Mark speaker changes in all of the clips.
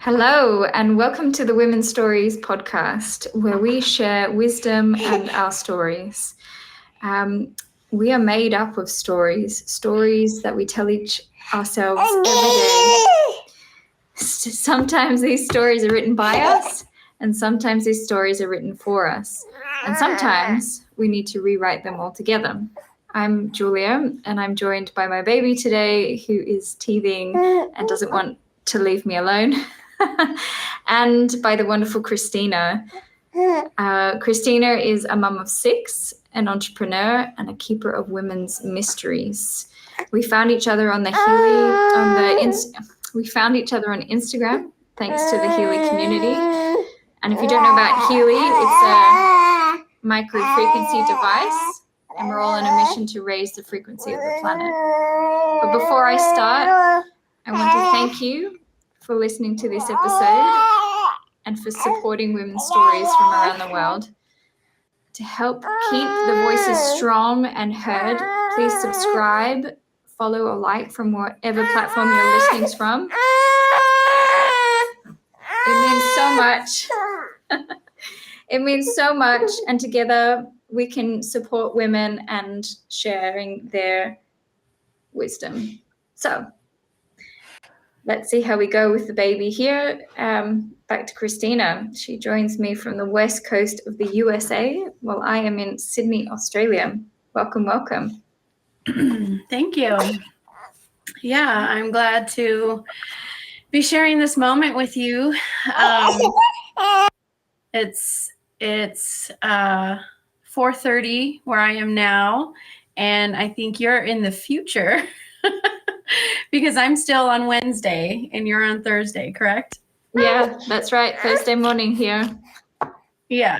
Speaker 1: Hello, and welcome to the Women's Stories podcast, where we share wisdom and our stories. We are made up of stories that we tell ourselves every day. Sometimes these stories are written by us, and sometimes these stories are written for us. And sometimes we need to rewrite them all together. I'm Julia, and I'm joined by my baby today, who is teething and doesn't want to leave me alone. And by the wonderful Kristina. Kristina is a mum of 6, an entrepreneur, and a keeper of women's mysteries. We found each other on the we found each other on Instagram thanks to the Healy community. And if you don't know about Healy, it's a micro-frequency device, and we're all on a mission to raise the frequency of the planet. But before I start, I want to thank you for listening to this episode and for supporting women's stories from around the world. To help keep the voices strong and heard, please subscribe, follow, or like from whatever platform you're listening from. It means so much. It means so much, and together we can support women and sharing their wisdom. So let's see how we go with the baby here. Back to Kristina. She joins me from the west coast of the USA while I am in Sydney, Australia. Welcome, welcome.
Speaker 2: Thank you. Yeah, I'm glad to be sharing this moment with you. It's 4:30 where I am now, and I think you're in the future. Because I'm still on Wednesday and you're on Thursday, correct?
Speaker 1: Yeah, that's right. Thursday morning here.
Speaker 2: Yeah.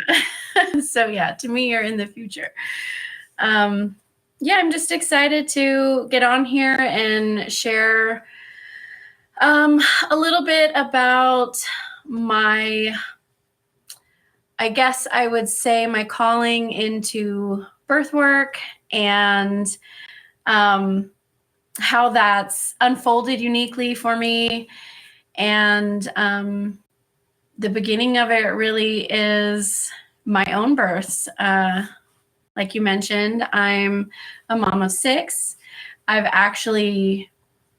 Speaker 2: So yeah, to me, you're in the future. I'm just excited to get on here and share a little bit about my, I guess I would say, my calling into birth work and how that's unfolded uniquely for me. And the beginning of it really is my own births. Like you mentioned, I'm a mom of 6. I've actually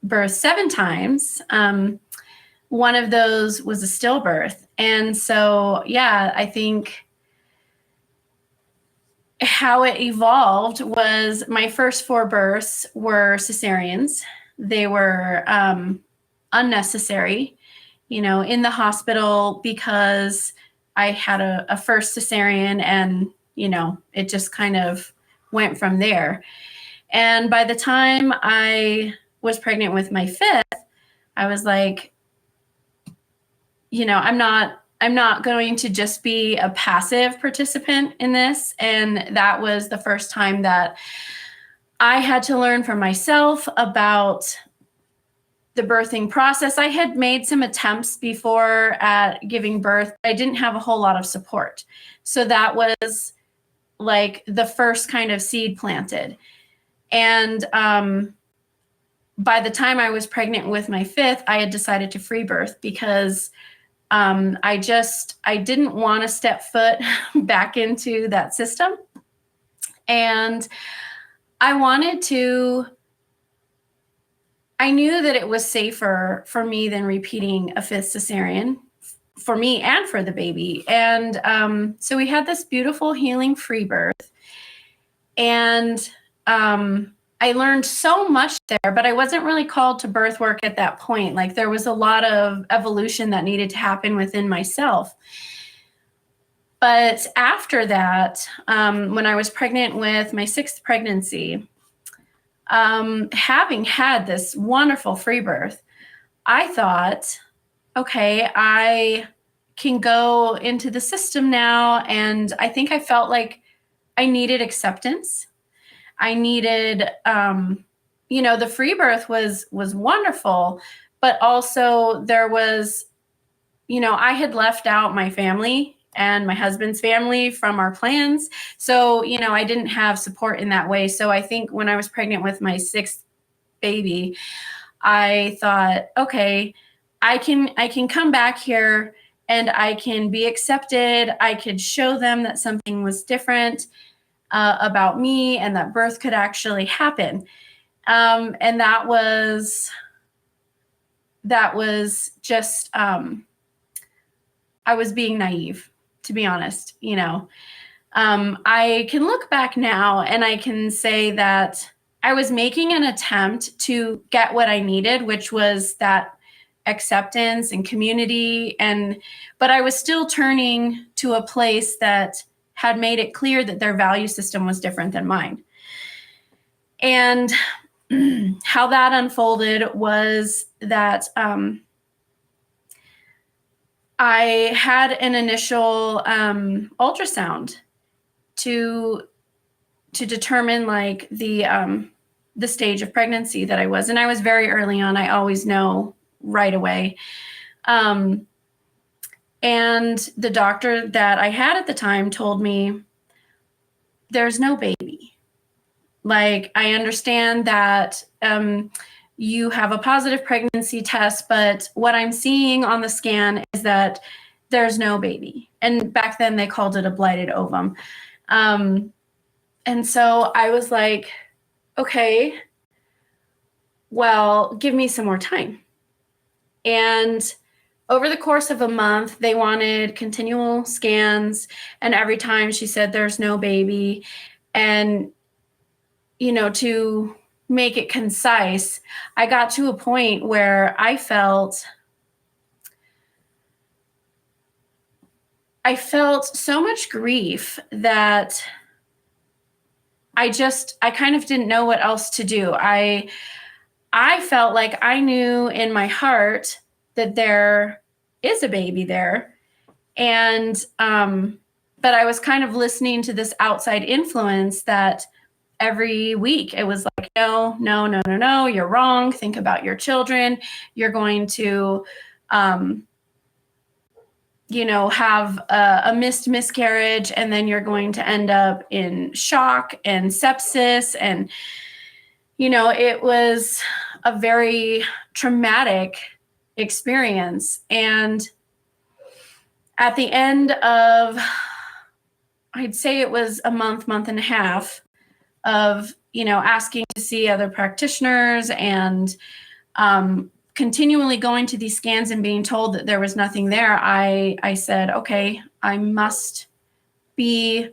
Speaker 2: birthed 7 times. One of those was a stillbirth. And so, yeah, I think how it evolved was my first 4 births were cesareans. They were unnecessary, in the hospital, because I had a first cesarean, and, it just kind of went from there. And by the time I was pregnant with my 5th, I was like, I'm not going to just be a passive participant in this. And that was the first time that I had to learn for myself about the birthing process. I had made some attempts before at giving birth. I didn't have a whole lot of support. So that was like the first kind of seed planted. And by the time I was pregnant with my 5th, I had decided to free birth because I didn't want to step foot back into that system. And I knew that it was safer for me than repeating a 5th cesarean for me and for the baby. And so we had this beautiful healing free birth. And I learned so much there, but I wasn't really called to birth work at that point. Like, there was a lot of evolution that needed to happen within myself. But after that, when I was pregnant with my 6th pregnancy, having had this wonderful free birth, I thought, okay, I can go into the system now. And I think I felt like I needed acceptance. I needed, the free birth was wonderful, but also there was, I had left out my family and my husband's family from our plans. So, I didn't have support in that way. So I think when I was pregnant with my 6th baby, I thought, okay, I can come back here and I can be accepted. I could show them that something was different about me and that birth could actually happen. And that was just, I was being naive, to be honest. I can look back now and I can say that I was making an attempt to get what I needed, which was that acceptance and community. But I was still turning to a place that had made it clear that their value system was different than mine. And how that unfolded was that I had an initial ultrasound to determine like the stage of pregnancy that I was. And I was very early on. I always know right away. And the doctor that I had at the time told me, there's no baby. Like, I understand that you have a positive pregnancy test, but what I'm seeing on the scan is that there's no baby. And back then they called it a blighted ovum. And so I was like, okay, well, give me some more time. And over the course of a month, they wanted continual scans. And every time she said, there's no baby. And, to make it concise, I got to a point where I felt so much grief that I kind of didn't know what else to do. I felt like I knew in my heart that there is a baby there. And, but I was kind of listening to this outside influence that every week it was like, no, you're wrong. Think about your children. You're going to, have a miscarriage, and then you're going to end up in shock and sepsis. And, it was a very traumatic experience. And at the end of, I'd say it was a month and a half of, asking to see other practitioners and continually going to these scans and being told that there was nothing there, I said, okay, I must be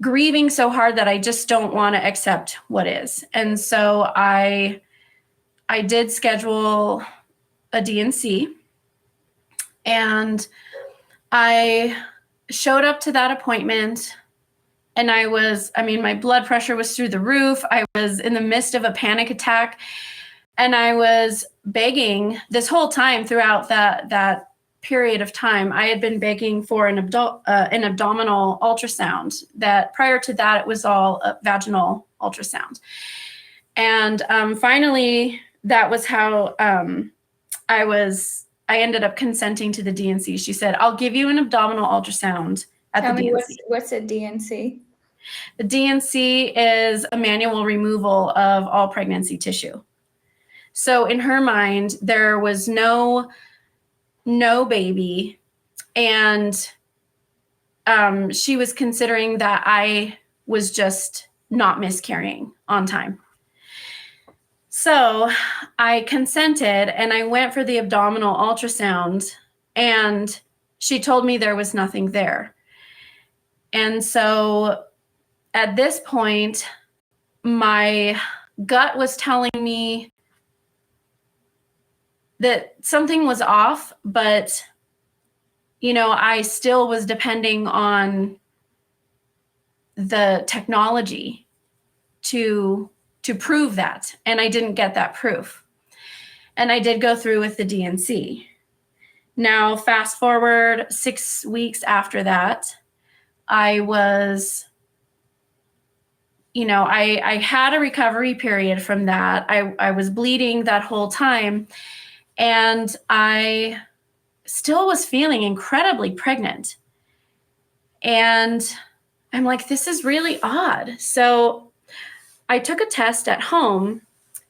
Speaker 2: grieving so hard that I just don't want to accept what is. And so I did schedule a D&C, and I showed up to that appointment, and my blood pressure was through the roof. I was in the midst of a panic attack, and I was begging this whole time throughout that period of time. I had been begging for an abdominal ultrasound. That prior to that, it was all a vaginal ultrasound. And finally, that was how I ended up consenting to the D&C. She said, I'll give you an abdominal ultrasound at the D&C.
Speaker 1: What's a D&C?
Speaker 2: The D&C is a manual removal of all pregnancy tissue. So in her mind, there was no baby, and she was considering that I was just not miscarrying on time. So I consented, and I went for the abdominal ultrasound, and she told me there was nothing there. And so at this point, my gut was telling me that something was off, but, I still was depending on the technology to prove that. And I didn't get that proof. And I did go through with the D&C. Now, fast forward 6 weeks after that, I was, I had a recovery period from that. I was bleeding that whole time, and I still was feeling incredibly pregnant. And I'm like, this is really odd. So I took a test at home,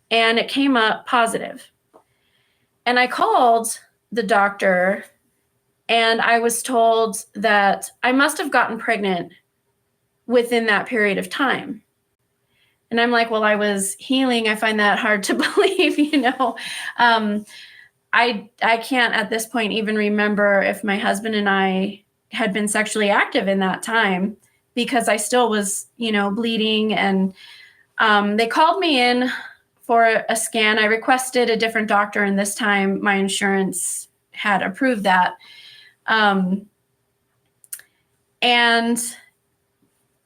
Speaker 2: and it came up positive. And I called the doctor, and I was told that I must have gotten pregnant within that period of time. And I'm like, well, I was healing. I find that hard to believe, I can't at this point even remember if my husband and I had been sexually active in that time, because I still was, bleeding. And they called me in for a scan. I requested a different doctor, and this time my insurance had approved that. And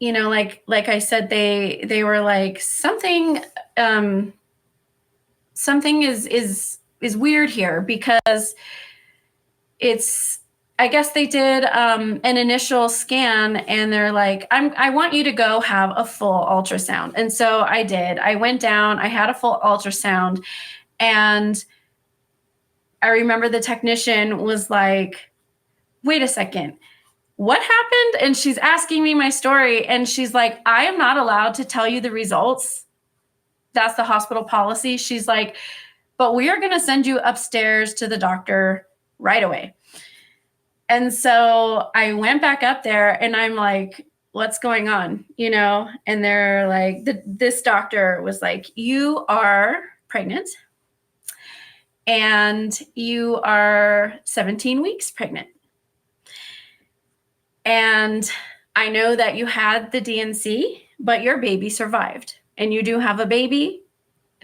Speaker 2: like I said, they were like, something is weird here, because I guess they did an initial scan, and they're like, I want you to go have a full ultrasound. And so I did. I went down, I had a full ultrasound, and I remember the technician was like, wait a second, what happened? And she's asking me my story, and she's like, I am not allowed to tell you the results. That's the hospital policy. She's like, but we are going to send you upstairs to the doctor right away. And so I went back up there, and I'm like, what's going on? And they're like, this doctor was like, you are pregnant, and you are 17 weeks pregnant. And I know that you had the DNC, but your baby survived. And you do have a baby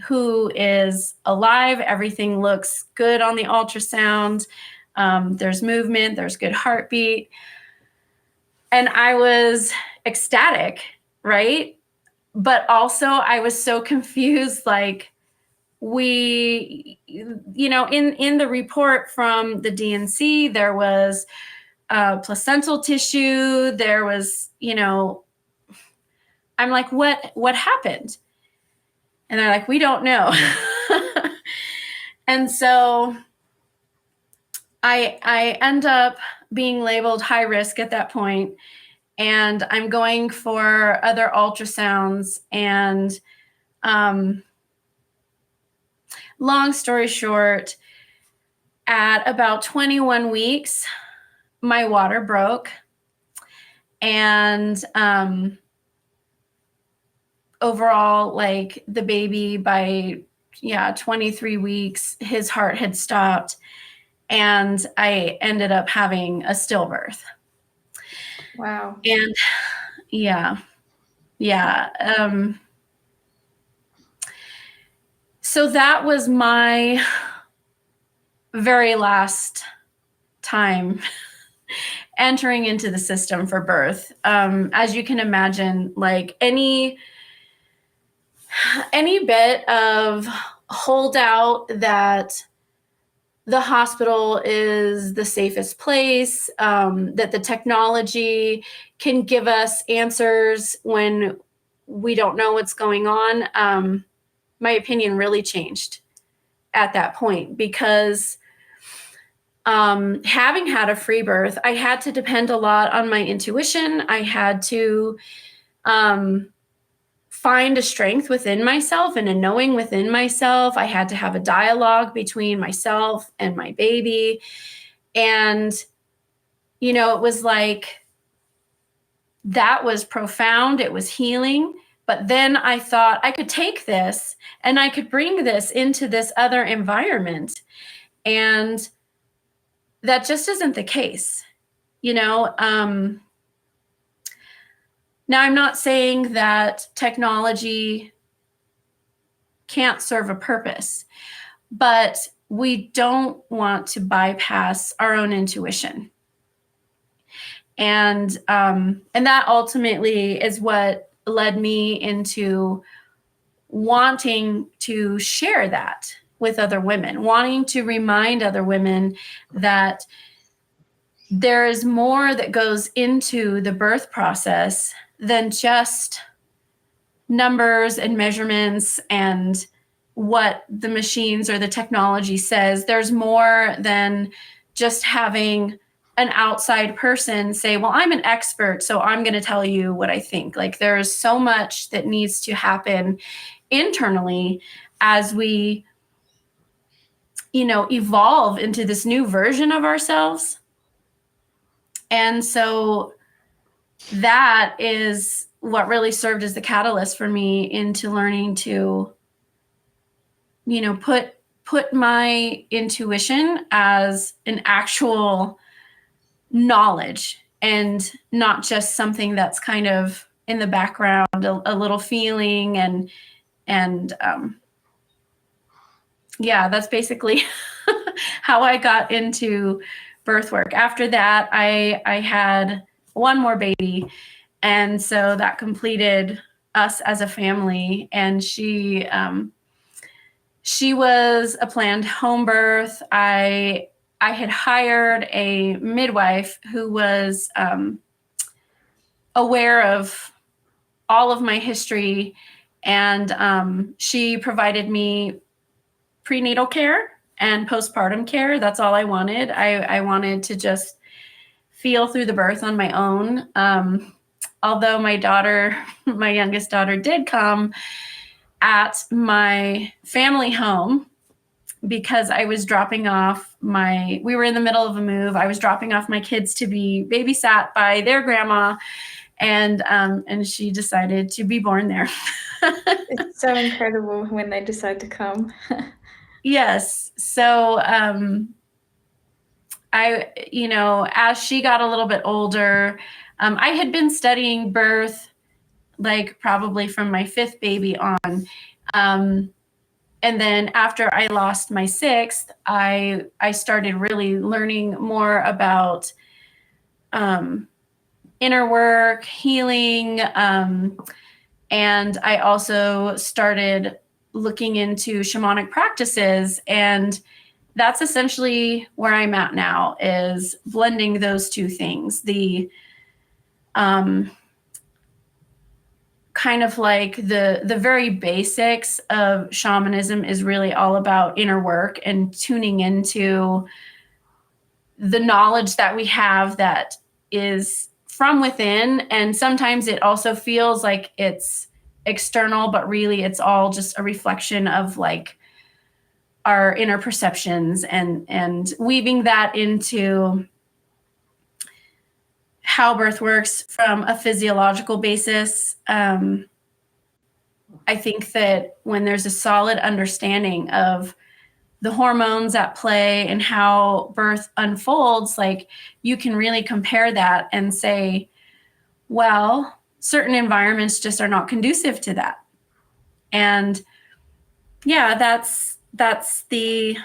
Speaker 2: who is alive. Everything looks good on the ultrasound. There's movement, there's good heartbeat. And I was ecstatic, right? But also I was so confused, like, in the report from the DNC, there was placental tissue. There was, I'm like, what happened? And they're like, we don't know. And so I end up being labeled high risk at that point, and I'm going for other ultrasounds. And long story short, at about 21 weeks, my water broke, and overall, like, the baby by 23 weeks, his heart had stopped, and I ended up having a stillbirth.
Speaker 1: Wow.
Speaker 2: And so that was my very last time entering into the system for birth. As you can imagine, like, any bit of holdout that the hospital is the safest place, that the technology can give us answers when we don't know what's going on, my opinion really changed at that point, because having had a free birth, I had to depend a lot on my intuition. I had to find a strength within myself and a knowing within myself. I had to have a dialogue between myself and my baby. And, it was like, that was profound. It was healing. But then I thought I could take this and I could bring this into this other environment. And that just isn't the case, Now, I'm not saying that technology can't serve a purpose, but we don't want to bypass our own intuition. And that ultimately is what led me into wanting to share that with other women, wanting to remind other women that there is more that goes into the birth process than just numbers and measurements and what the machines or the technology says. There's more than just having an outside person say, well, I'm an expert, so I'm going to tell you what I think. Like, there is so much that needs to happen internally as we evolve into this new version of ourselves. And so that is what really served as the catalyst for me into learning to, put my intuition as an actual knowledge and not just something that's kind of in the background, a little feeling. And that's basically how I got into birth work. After that, I had one more baby. And so that completed us as a family. And she was a planned home birth. I had hired a midwife who was aware of all of my history, and she provided me prenatal care and postpartum care. That's all I wanted. I wanted to just feel through the birth on my own. Although my youngest daughter did come at my family home because I was dropping off we were in the middle of a move. I was dropping off my kids to be babysat by their grandma, and she decided to be born there.
Speaker 1: It's so incredible when they decide to come.
Speaker 2: Yes. So, as she got a little bit older, I had been studying birth, like probably from my 5th baby on. And then after I lost my 6th, I started really learning more about inner work, healing. And I also started looking into shamanic practices. And that's essentially where I'm at now, is blending those two things. The kind of like the very basics of shamanism is really all about inner work and tuning into the knowledge that we have that is from within. And sometimes it also feels like it's external, but really it's all just a reflection of like our inner perceptions, and weaving that into how birth works from a physiological basis. I think that when there's a solid understanding of the hormones at play and how birth unfolds, like you can really compare that and say, well, certain environments just are not conducive to that. And that's the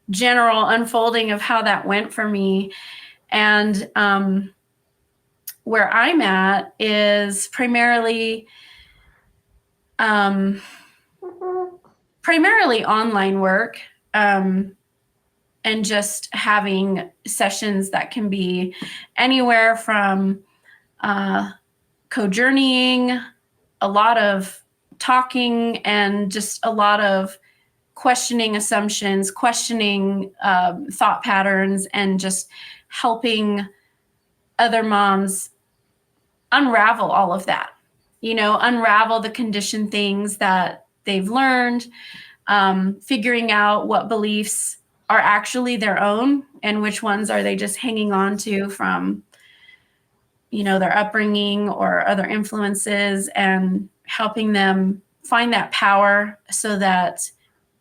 Speaker 2: general unfolding of how that went for me. And where I'm at is primarily online work, and just having sessions that can be anywhere from co-journeying, a lot of talking, and just a lot of questioning assumptions, questioning thought patterns, and just helping other moms unravel all of that, unravel the conditioned things that they've learned, figuring out what beliefs are actually their own and which ones are they just hanging on to from, their upbringing or other influences, and helping them find that power so that,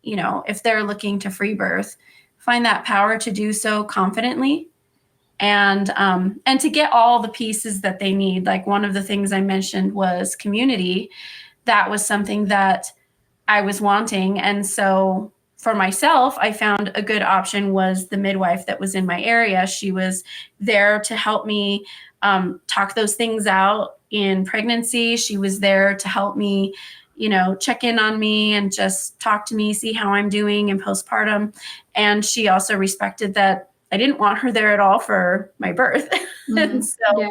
Speaker 2: if they're looking to free birth, find that power to do so confidently, and to get all the pieces that they need. Like one of the things I mentioned was community. That was something that I was wanting. And so for myself, I found a good option was the midwife that was in my area. She was there to help me talk those things out in pregnancy. She was there to help me, check in on me and just talk to me, see how I'm doing in postpartum. And she also respected that I didn't want her there at all for my birth. Mm-hmm. And so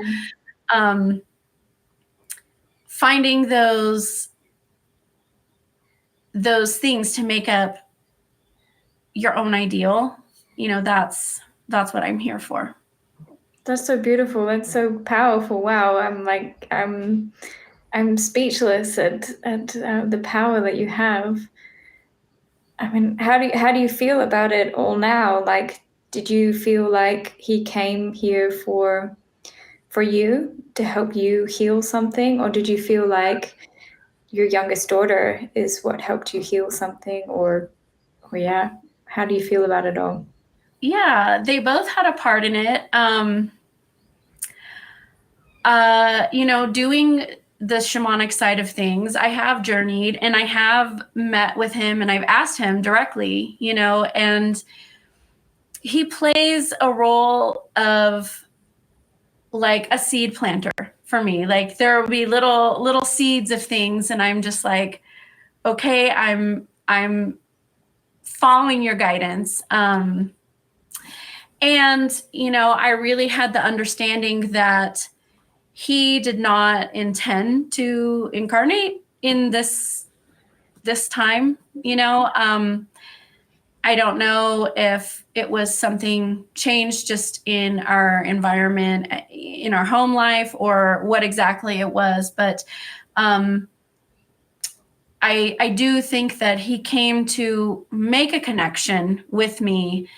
Speaker 2: finding those things to make up your own ideal, that's what I'm here for.
Speaker 1: That's so beautiful. That's so powerful. Wow. I'm speechless at the power that you have. I mean, how do you feel about it all now? Like, did you feel like he came here for you to help you heal something, or did you feel like your youngest daughter is what helped you heal something, or yeah, how do you feel about it all?
Speaker 2: Yeah, they both had a part in it. Doing the shamanic side of things, I have journeyed and I have met with him and I've asked him directly, and he plays a role of like a seed planter for me. Like there will be little seeds of things and I'm just like, okay, I'm following your guidance. And I really had the understanding that he did not intend to incarnate in this time. I don't know if it was something changed just in our environment, in our home life, or what exactly it was, but I do think that he came to make a connection with me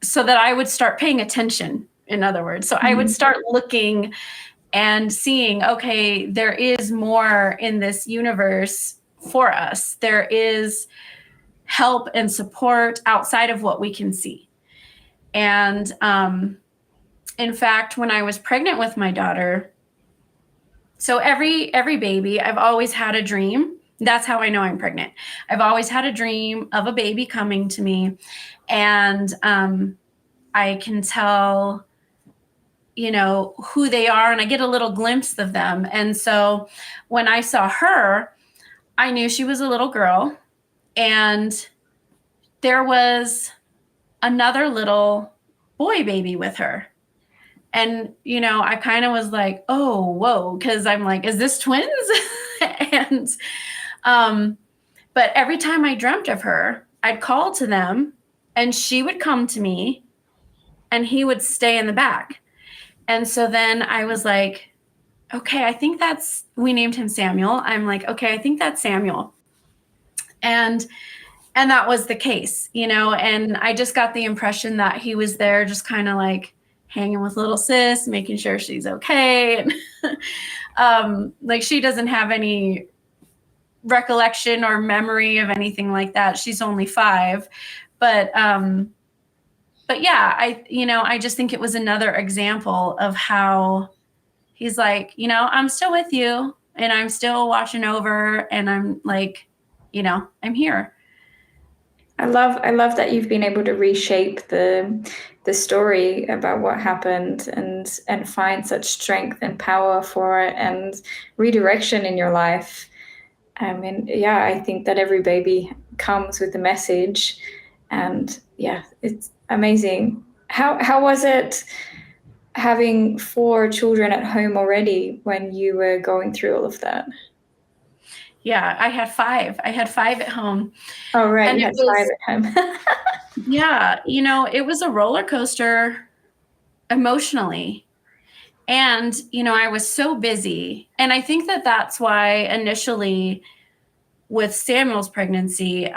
Speaker 2: so that I would start paying attention, in other words. So I would start looking and seeing, okay, there is more in this universe for us. There is help and support outside of what we can see. And in fact, when I was pregnant with my daughter, so every baby, I've always had a dream. That's how I know I'm pregnant. I've always had a dream of a baby coming to me, and I can tell who they are, and I get a little glimpse of them. And so when I saw her, I knew she was a little girl, and there was another little boy baby with her. And I kind of was like, oh, whoa, because I'm like, is this twins? And but every time I dreamt of her, I'd call to them and she would come to me and he would stay in the back. And so then I was like, okay, I think we named him Samuel. I'm like, okay, I think that's Samuel. And that was the case, and I just got the impression that he was there just kind of like hanging with little sis, making sure she's okay. And like she doesn't have any recollection or memory of anything like that. She's only 5. But yeah, I just think it was another example of how he's like, I'm still with you and I'm still watching over, and I'm like, I'm here.
Speaker 1: I love that you've been able to reshape the story about what happened and find such strength and power for it and redirection in your life. I mean, yeah, I think that every baby comes with a message, and yeah, it's amazing. How was it having 4 children at home already when you were going through all of that?
Speaker 2: Yeah, I had 5. I had 5 at home.
Speaker 1: Oh, right, and you had 5 at home.
Speaker 2: Yeah, it was a roller coaster emotionally. And, I was so busy. And I think that that's why initially with Samuel's pregnancy,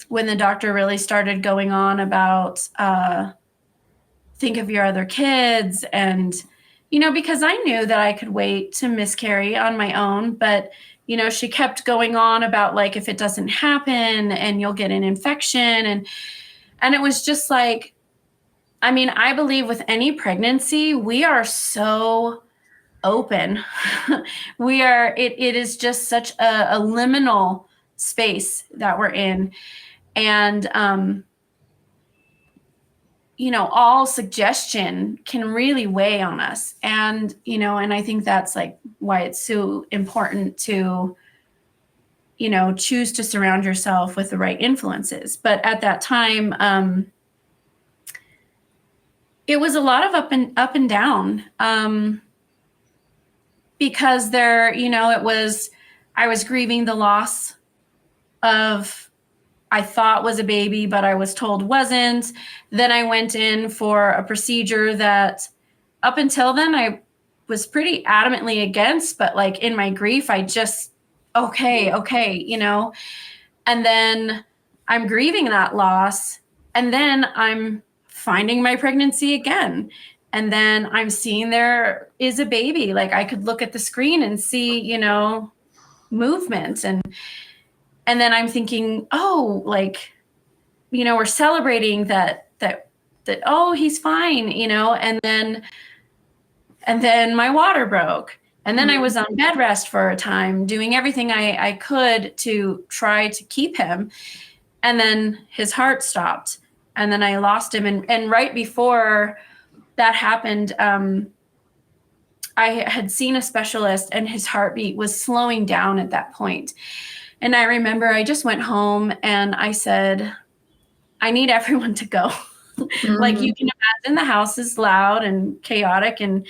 Speaker 2: when the doctor really started going on about think of your other kids, and, because I knew that I could wait to miscarry on my own, but, she kept going on about like, if it doesn't happen and you'll get an infection. And it was just like, I mean, I believe with any pregnancy, we are so open. It is just such a liminal space that we're in. And, all suggestion can really weigh on us. And, and I think that's like why it's so important to, choose to surround yourself with the right influences. But at that time, it was a lot of up and down, because I was grieving the loss of, I thought was a baby, but I was told wasn't. Then I went in for a procedure that up until then I was pretty adamantly against, but like in my grief, I just, okay. And then I'm grieving that loss. And then I'm finding my pregnancy again. And then I'm seeing there is a baby. Like I could look at the screen and see, you know, movement. And then I'm thinking, oh, like, you know, we're celebrating that, oh, he's fine, you know, and then my water broke. And then I was on bed rest for a time, doing everything I could to try to keep him. And then his heart stopped. And then I lost him. And right before that happened, I had seen a specialist and his heartbeat was slowing down at that point. And I remember I just went home and I said, I need everyone to go. Like you can imagine, the house is loud and chaotic. And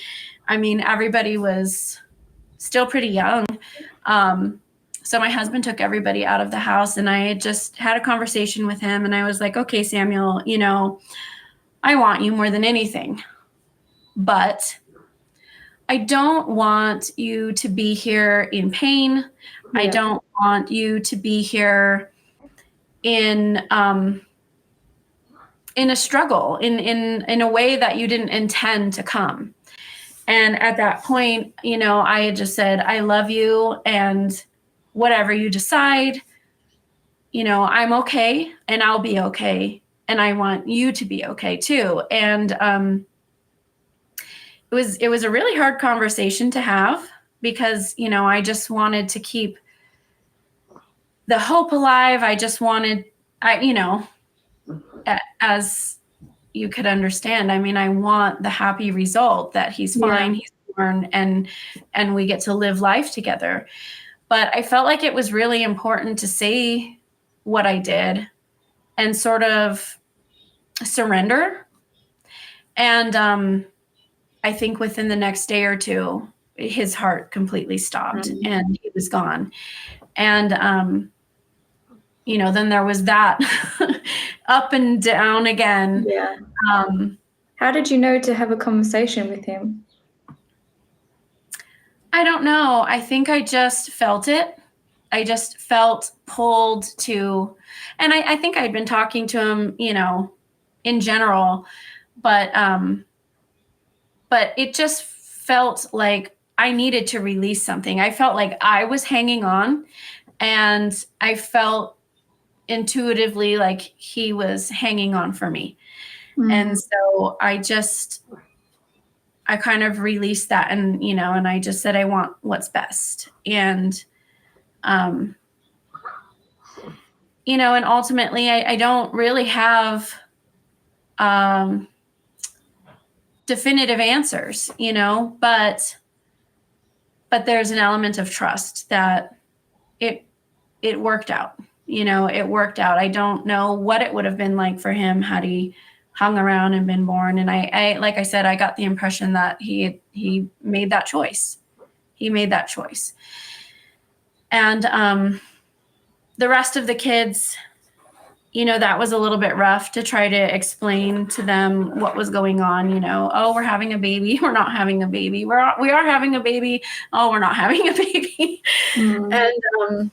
Speaker 2: I mean, everybody was still pretty young. So my husband took everybody out of the house, and I just had a conversation with him. And I was like, okay, Samuel, you know, I want you more than anything, but I don't want you to be here in pain. Yeah. I don't want you to be here in a struggle, in a way that you didn't intend to come. And at that point, you know, I had just said, I love you, and whatever you decide, you know, I'm okay and I'll be okay. And I want you to be okay too. And it was a really hard conversation to have, because, you know, I just wanted to keep the hope alive. I just wanted, you know, as you could understand, I mean, I want the happy result that he's fine, he's born, and we get to live life together. But I felt like it was really important to say what I did and sort of surrender. And I think within the next day or two, his heart completely stopped and he was gone. And, you know, then there was that up and down again.
Speaker 1: Yeah. How did you know to have a conversation with him?
Speaker 2: I don't know. I think I just felt it. I just felt pulled to, and I think I'd been talking to him, you know, in general, but it just felt like I needed to release something. I felt like I was hanging on, and I felt intuitively like he was hanging on for me. And so I kind of released that, and, you know, and I just said, I want what's best. And, you know, and ultimately I don't really have, definitive answers, you know, but there's an element of trust that it worked out, you know, it worked out. I don't know what it would have been like for him had he hung around and been born. And I like I said, I got the impression that he made that choice. He made that choice. And the rest of the kids, you know, that was a little bit rough to try to explain to them what was going on. You know, oh, we're having a baby. We're not having a baby. We are having a baby. Oh, we're not having a baby. And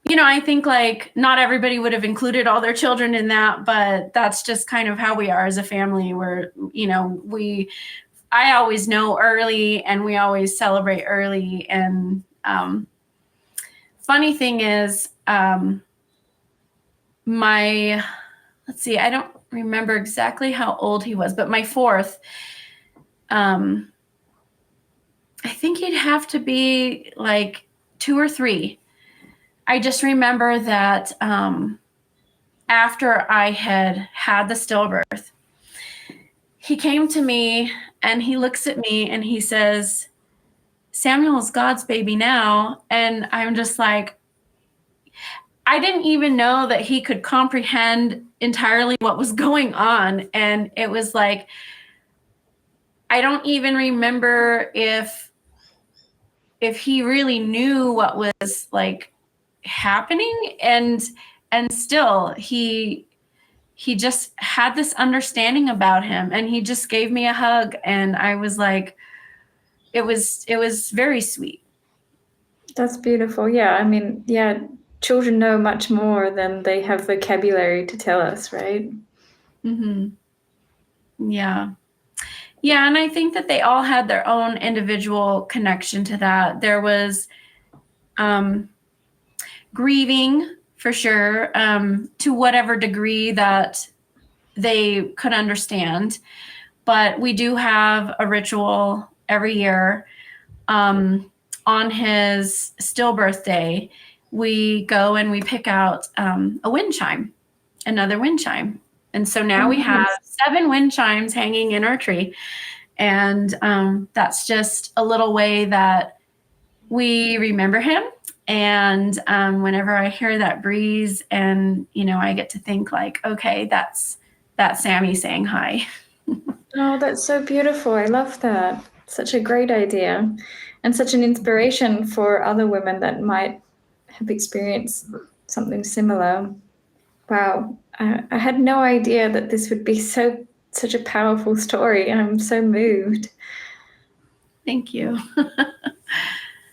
Speaker 2: you know, I think like not everybody would have included all their children in that, but that's just kind of how we are as a family. Where, you know, I always know early, and we always celebrate early. And funny thing is, let's see, I don't remember exactly how old he was, but my fourth, I think he'd have to be like 2 or 3. I just remember that after I had the stillbirth, he came to me and he looks at me and he says, Samuel's God's baby now. And I'm just like, I didn't even know that he could comprehend entirely what was going on. And it was like, I don't even remember if he really knew what was like happening. And still he just had this understanding about him, and he just gave me a hug. And I was like, it was very sweet.
Speaker 1: That's beautiful. Yeah, I mean, yeah, children know much more than they have vocabulary to tell us, right?
Speaker 2: Mm-hmm. Yeah. Yeah, and I think that they all had their own individual connection to that. There was grieving for sure, to whatever degree that they could understand. But we do have a ritual every year. On his stillbirth day, we go and we pick out a wind chime, another wind chime. And so now we have 7 wind chimes hanging in our tree. And that's just a little way that we remember him. And whenever I hear that breeze, and I get to think like, okay, that's Sammy saying hi.
Speaker 1: Oh, that's so beautiful. I love that. Such a great idea, and such an inspiration for other women that might have experienced something similar. Wow, I had no idea that this would be such a powerful story. I'm so moved.
Speaker 2: Thank you.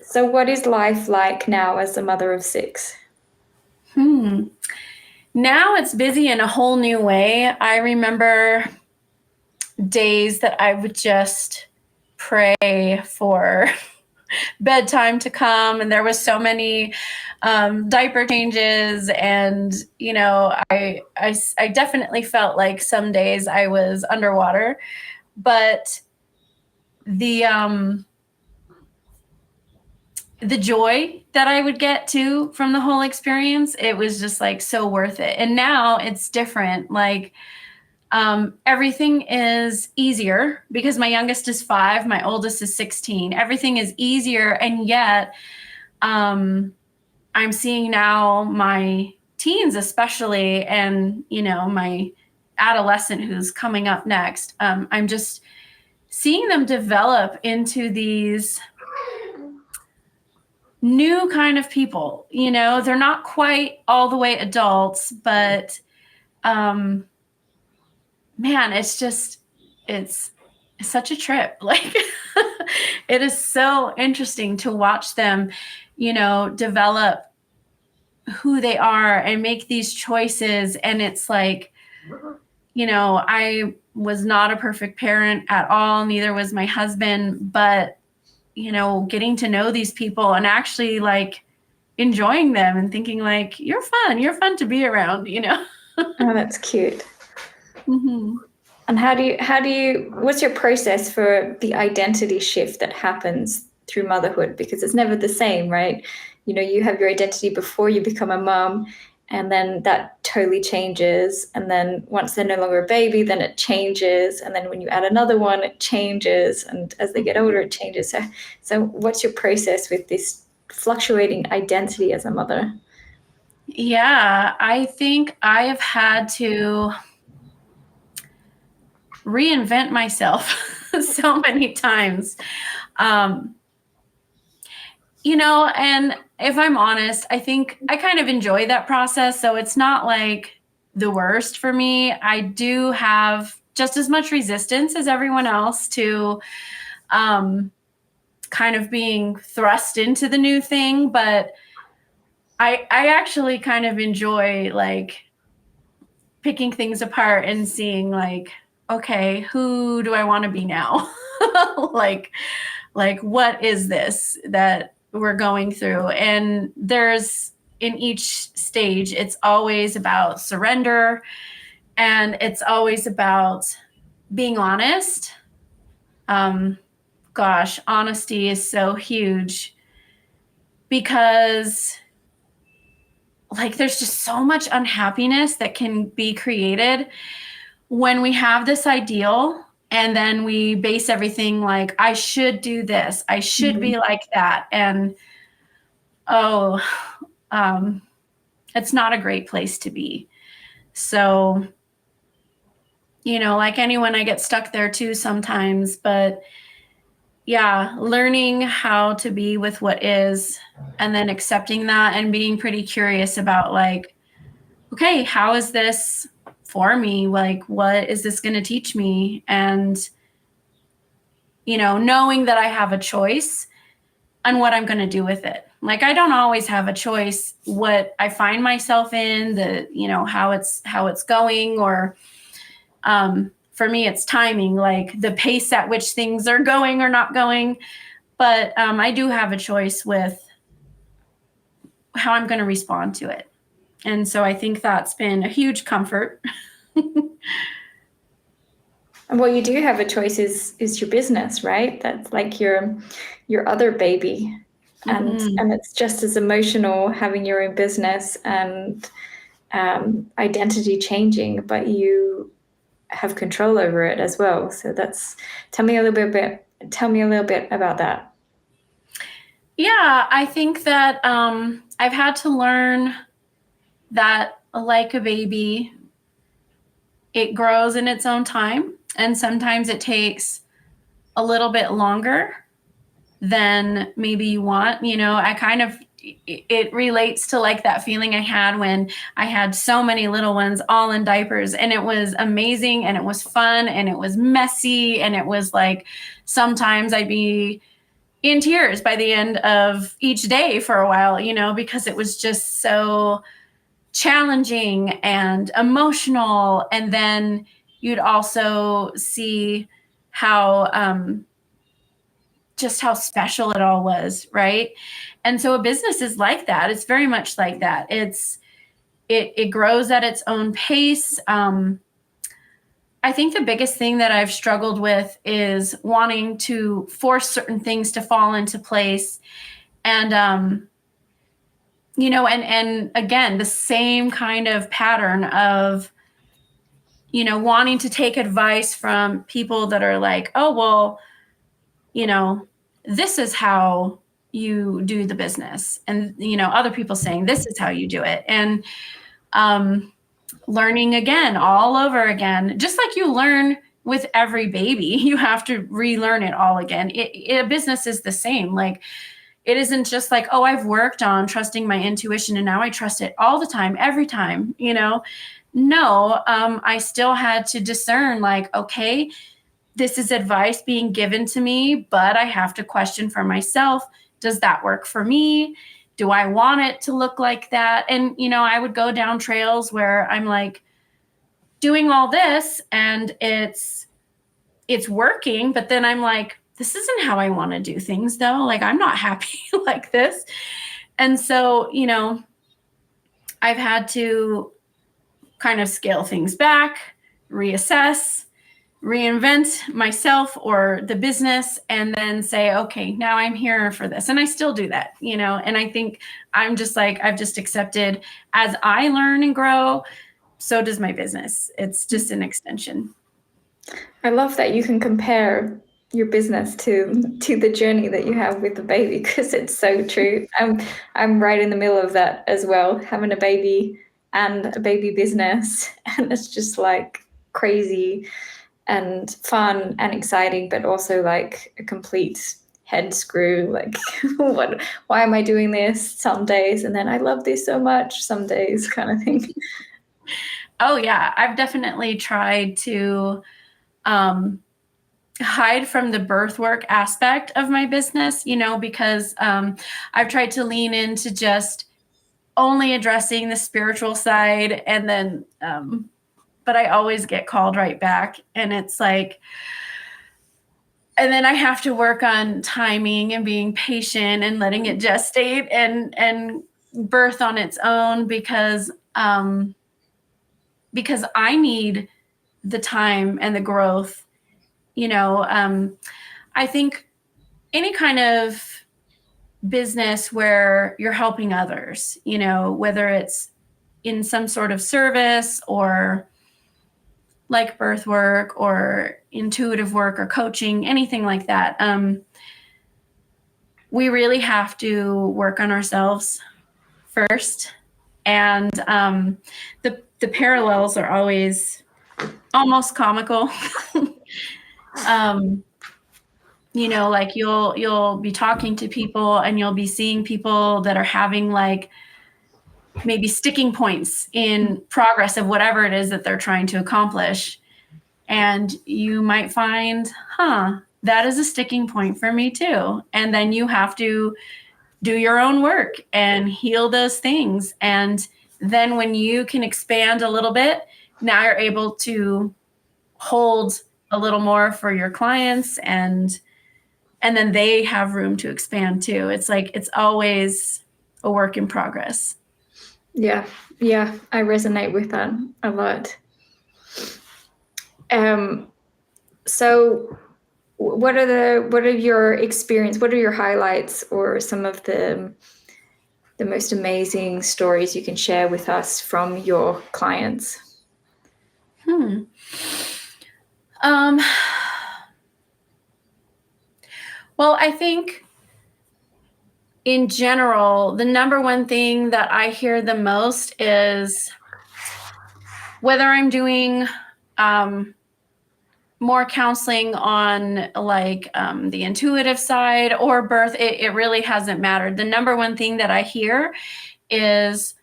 Speaker 1: So, what is life like now as a mother of 6?
Speaker 2: Now it's busy in a whole new way. I remember days that I would just pray for bedtime to come, and there was so many diaper changes, and I definitely felt like some days I was underwater, but the joy that I would get too from the whole experience, it was just like so worth it. And now it's different. Like everything is easier because my youngest is 5, my oldest is 16. Everything is easier, and yet I'm seeing now my teens especially, and my adolescent who's coming up next. I'm just seeing them develop into these new kind of people. They're not quite all the way adults, but man, it's such a trip. Like it is so interesting to watch them, develop who they are and make these choices. And it's like, I was not a perfect parent at all. Neither was my husband, but getting to know these people and actually like enjoying them and thinking like, you're fun to be around.
Speaker 1: Oh, that's cute.
Speaker 2: Mm-hmm.
Speaker 1: And what's your process for the identity shift that happens through motherhood? Because it's never the same, right? You have your identity before you become a mom, and then that totally changes. And then once they're no longer a baby, then it changes. And then when you add another one, it changes. And as they get older, it changes. So what's your process with this fluctuating identity as a mother?
Speaker 2: Yeah, I think I have had to reinvent myself so many times. And if I'm honest, I think I kind of enjoy that process. So it's not like the worst for me. I do have just as much resistance as everyone else to kind of being thrust into the new thing. But I actually kind of enjoy like picking things apart and seeing like, okay, who do I want to be now? like what is this that we're going through? And there's in each stage, it's always about surrender, and it's always about being honest. Gosh, honesty is so huge because like there's just so much unhappiness that can be created when we have this ideal and then we base everything like, I should do this, I should be like that. And it's not a great place to be. So, like anyone, I get stuck there too sometimes, but yeah, learning how to be with what is, and then accepting that and being pretty curious about like, okay, how is this for me? Like, what is this going to teach me? And, knowing that I have a choice on what I'm going to do with it. Like, I don't always have a choice what I find myself in, how it's going, or for me, it's timing, like the pace at which things are going or not going. But I do have a choice with how I'm going to respond to it. And so I think that's been a huge comfort.
Speaker 1: And what you do have a choice is your business, right? That's like your other baby. And it's just as emotional having your own business and identity changing, but you have control over it as well. So tell me a little bit about that.
Speaker 2: Yeah, I think that I've had to learn that, like a baby, it grows in its own time. And sometimes it takes a little bit longer than maybe you want. It relates to like that feeling I had when I had so many little ones all in diapers, and it was amazing and it was fun and it was messy. And it was like, sometimes I'd be in tears by the end of each day for a while, because it was just so challenging and emotional. And then you'd also see how, just how special it all was, right? And so a business is like that. It's very much like that. It grows at its own pace. I think the biggest thing that I've struggled with is wanting to force certain things to fall into place. And, and again, the same kind of pattern of, wanting to take advice from people that are like, oh, well, this is how you do the business. And, other people saying, this is how you do it. And learning again, all over again, just like you learn with every baby, you have to relearn it all again. A business is the same. Like, it isn't just like, oh, I've worked on trusting my intuition and now I trust it all the time, every time, No, I still had to discern, like, okay, this is advice being given to me, but I have to question for myself, does that work for me? Do I want it to look like that? And, I would go down trails where I'm like doing all this and it's working, but then I'm like, this isn't how I want to do things though. Like, I'm not happy like this. And so, I've had to kind of scale things back, reassess, reinvent myself or the business, and then say, okay, now I'm here for this. And I still do that, and I think I'm just like, I've just accepted, as I learn and grow, so does my business. It's just an extension.
Speaker 1: I love that you can compare your business to the journey that you have with the baby, because it's so true. I'm right in the middle of that as well, having a baby and a baby business, and it's just like crazy and fun and exciting, but also like a complete head screw. Like, why am I doing this some days? And then I love this so much some days, kind of thing.
Speaker 2: Oh yeah. I've definitely tried to hide from the birth work aspect of my business, because I've tried to lean into just only addressing the spiritual side, and then but I always get called right back, and it's like, and then I have to work on timing and being patient and letting it gestate and birth on its own, because I need the time and the growth. I think any kind of business where you're helping others, whether it's in some sort of service or like birth work or intuitive work or coaching, anything like that. We really have to work on ourselves first. And the parallels are always almost comical. Like you'll be talking to people and you'll be seeing people that are having like maybe sticking points in progress of whatever it is that they're trying to accomplish. And you might find, that is a sticking point for me too. And then you have to do your own work and heal those things. And then when you can expand a little bit, now you're able to hold a little more for your clients, and then they have room to expand too. It's like, it's always a work in progress.
Speaker 1: Yeah, I resonate with that a lot. So what are your experience? What are your highlights or some of the most amazing stories you can share with us from your clients?
Speaker 2: Well, I think in general, the number one thing that I hear the most is whether I'm doing more counseling on like the intuitive side or birth, it really hasn't mattered. The number one thing that I hear is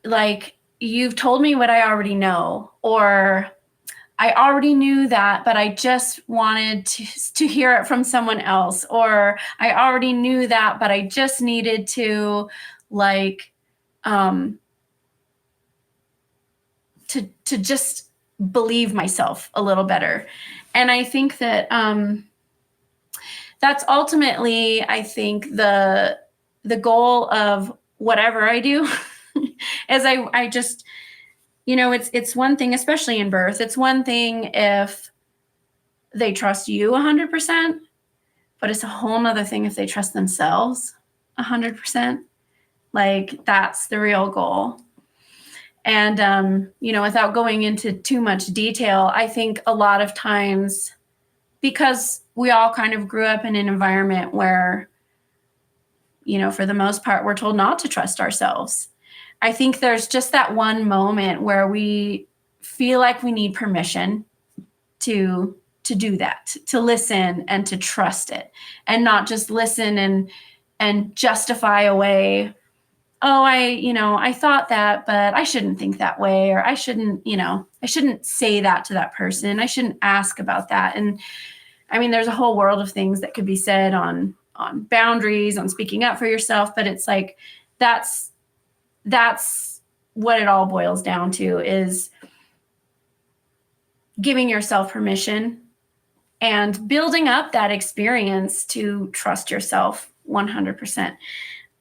Speaker 2: like, you've told me what I already know, or I already knew that, but I just wanted to hear it from someone else, or I already knew that, but I just needed to like, to just believe myself a little better. And I think that that's ultimately, I think the goal of whatever I do is I just, it's one thing, especially in birth, it's one thing if they trust you 100%, but it's a whole nother thing if they trust themselves 100%. Like, that's the real goal. And, without going into too much detail, I think a lot of times, because we all kind of grew up in an environment where, for the most part, we're told not to trust ourselves. I think there's just that one moment where we feel like we need permission to do that, to listen and to trust it, and not just listen and justify away, oh, I thought that, but I shouldn't think that way, or I shouldn't say that to that person. I shouldn't ask about that. And I mean, there's a whole world of things that could be said on boundaries, on speaking up for yourself, but it's like, that's what it all boils down to, is giving yourself permission and building up that experience to trust yourself 100%.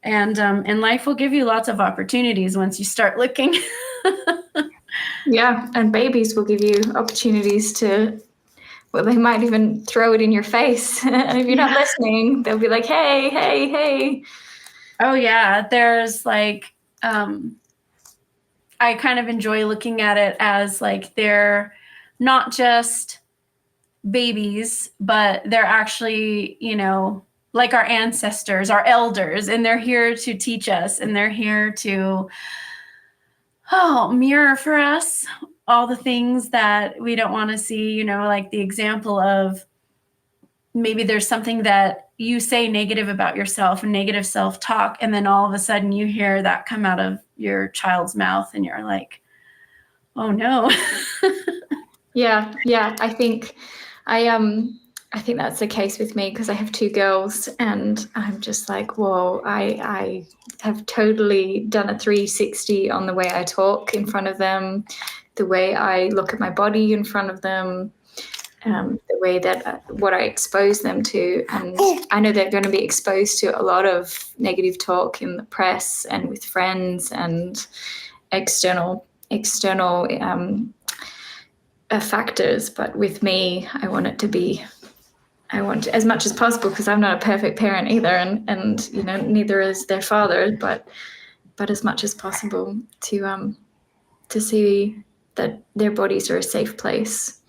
Speaker 2: And life will give you lots of opportunities once you start looking.
Speaker 1: Yeah, and babies will give you opportunities to, well, they might even throw it in your face. And if you're not listening, they'll be like, hey, hey, hey.
Speaker 2: Oh, yeah. There's like, I kind of enjoy looking at it as like, they're not just babies, but they're actually, like our ancestors, our elders, and they're here to teach us, and they're here to mirror for us all the things that we don't want to see, like the example of maybe there's something that you say negative about yourself and negative self-talk, and then all of a sudden you hear that come out of your child's mouth, and you're like, oh no.
Speaker 1: Yeah, I think I think that's the case with me, because I have two girls, and I'm just like, whoa, I have totally done a 360 on the way I talk in front of them, the way I look at my body in front of them, the way that what I expose them to. And I know they're going to be exposed to a lot of negative talk in the press and with friends and external factors. But with me, I want as much as possible, because I'm not a perfect parent either, and neither is their father, but as much as possible to see that their bodies are a safe place.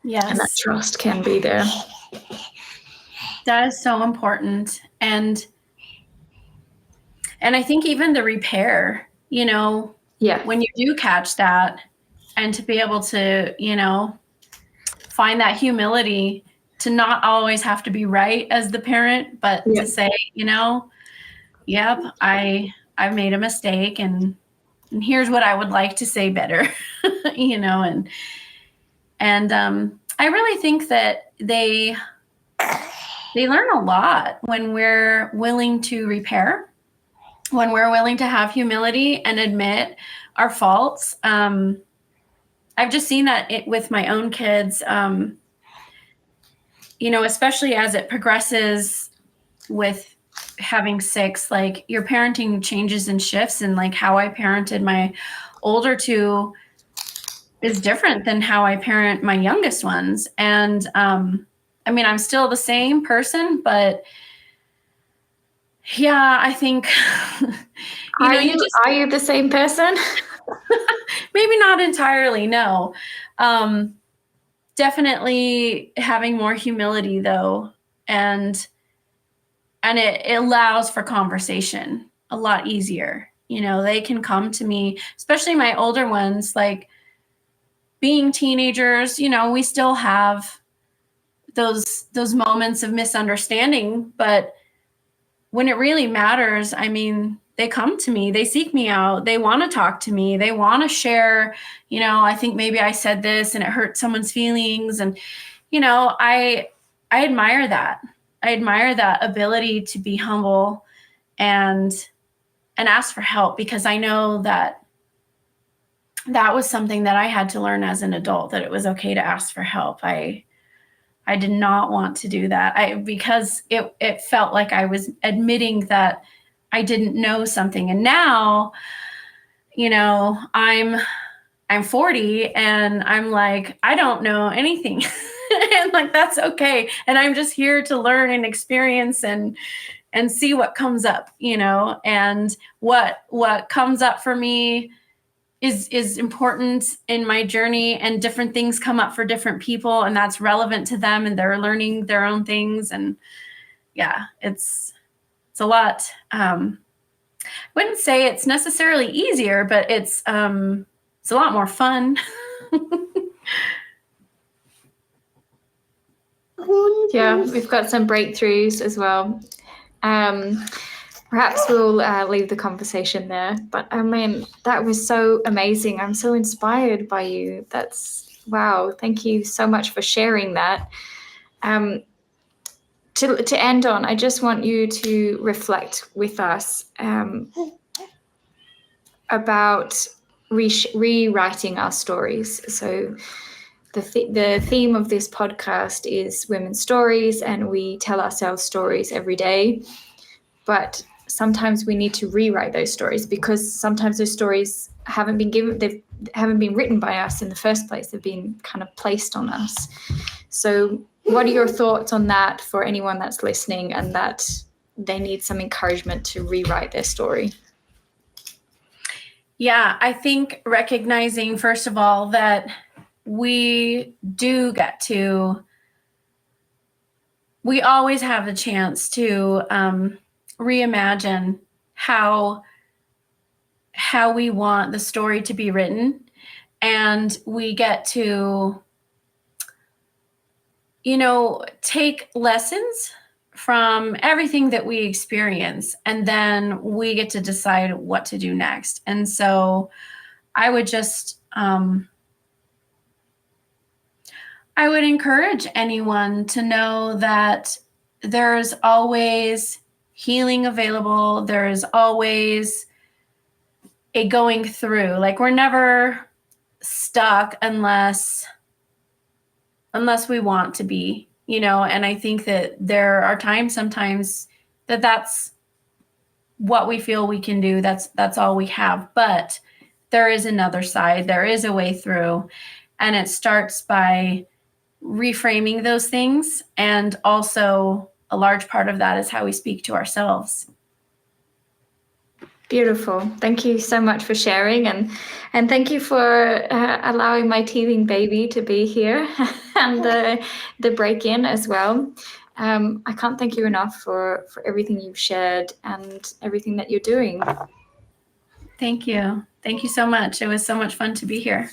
Speaker 2: Yes.
Speaker 1: And that trust can be there.
Speaker 2: That is so important. And I think even the repair, when you do catch that, and to be able to, find that humility to not always have to be right as the parent, but to say, yep, I've made a mistake, and here's what I would like to say better, and I really think that They learn a lot when we're willing to repair, when we're willing to have humility and admit our faults. I've just seen that with my own kids, especially as it progresses with having 6, like your parenting changes and shifts, and like how I parented my older 2 is different than how I parent my youngest ones. And I'm still the same person, but yeah, I think
Speaker 1: Are you the same person?
Speaker 2: maybe not entirely, no. Definitely having more humility though, and it allows for conversation a lot easier. They can come to me, especially my older ones, like being teenagers, we still have those moments of misunderstanding, but when it really matters, they come to me, they seek me out, they want to talk to me, they want to share, I think maybe I said this and it hurt someone's feelings. And, I admire that. I admire that ability to be humble and ask for help, because I know that was something that I had to learn as an adult, that it was okay to ask for help. I did not want to do that because it felt like I was admitting that I didn't know something. And now, I'm 40 and I'm like, I don't know anything. And like, that's okay. And I'm just here to learn and experience and see what comes up, and what comes up for me is important in my journey, and different things come up for different people, and that's relevant to them, and they're learning their own things. And yeah, it's a lot. I wouldn't say it's necessarily easier, but it's a lot more fun.
Speaker 1: Yeah, we've got some breakthroughs as well. Perhaps we'll leave the conversation there. But that was so amazing. I'm so inspired by you. Wow. Thank you so much for sharing that. To end on, I just want you to reflect with us about rewriting our stories. So the theme of this podcast is women's stories, and we tell ourselves stories every day. But sometimes we need to rewrite those stories, because sometimes those stories haven't been written by us in the first place. They've been kind of placed on us. So what are your thoughts on that for anyone that's listening and that they need some encouragement to rewrite their story?
Speaker 2: Yeah, I think recognizing, first of all, that we always have the chance to reimagine how we want the story to be written. And we get to, take lessons from everything that we experience, and then we get to decide what to do next. And so I would just, I would encourage anyone to know that there's always healing available. There's always a going through. Like, we're never stuck unless we want to be, and I think that there are times sometimes that's what we feel we can do. That's all we have. But there is another side. There is a way through. And it starts by reframing those things. And also a large part of that is how we speak to ourselves.
Speaker 1: Beautiful. Thank you so much for sharing, and thank you for allowing my teething baby to be here and the break-in as well. I can't thank you enough for everything you've shared and everything that you're doing.
Speaker 2: Thank you. Thank you so much. It was so much fun to be here.